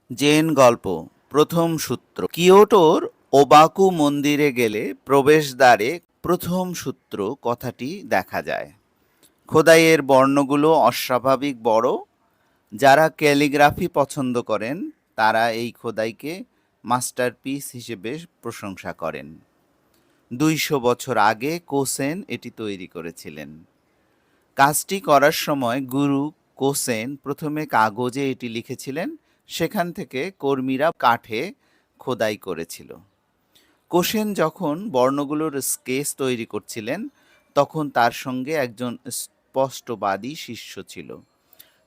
Gen গল্প প্রথম সূত্র। কিয়োটোর ওবাকু মন্দিরে গেলে প্রবেশদ্বারে প্রথম সূত্র কথাটি দেখা যায়। খোদাইয়ের বর্ণগুলো অস্বাভাবিক বড়। যারা ক্যালিগ্রাফি পছন্দ করেন তারা এই খোদাইকে মাস্টারপিস হিসেবে প্রশংসা করেন। ২০০ বছর আগে কোসেন এটি তৈরি করেছিলেন। কাজটি করার সময় গুরু কোসেন প্রথমে কাগজে এটি লিখেছিলেন, সেখান থেকে কর্মীরা কাঠে খোদাই করেছিল। কোসেন যখন বর্ণগুলোর স্কেচ তৈরি করছিলেন তখন তার সঙ্গে একজন স্পষ্টবাদী শিষ্য ছিল।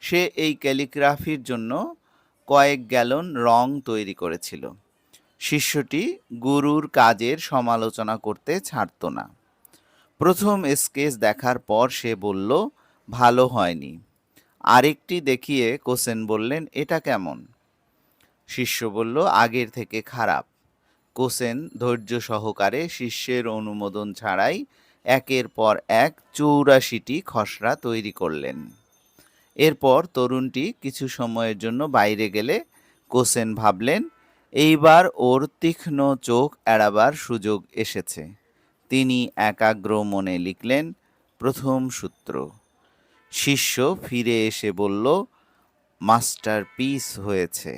সে এই ক্যালিগ্রাফির জন্য কয়েক গ্যালন রং তৈরি করেছিল। শিষ্যটি গুরুর কাজের সমালোচনা করতে ছাড়ত না। প্রথম স্কেচ দেখার পর সে বলল, ভালো হয়নি। আরেকটি দেখিয়ে কোসেন বললেন, এটা কেমন? শিষ্য বলল, আগের থেকে খারাপ। কোসেন ধৈর্য সহকারে শিষ্যের অনুমোদন ছাড়াই একের পর এক ৮৪টি খসড়া তৈরি করলেন। এরপর তরুণটি কিছু সময়ের জন্য বাইরে গেলে কোসেন ভাবলেন, এইবার ওর তীক্ষ্ণ চোখ এড়াবার সুযোগ এসেছে। তিনি একাগ্র মনে লিখলেন প্রথম সূত্র। শিষ্য ফিরে এসে বলল, মাস্টারপিস হয়েছে।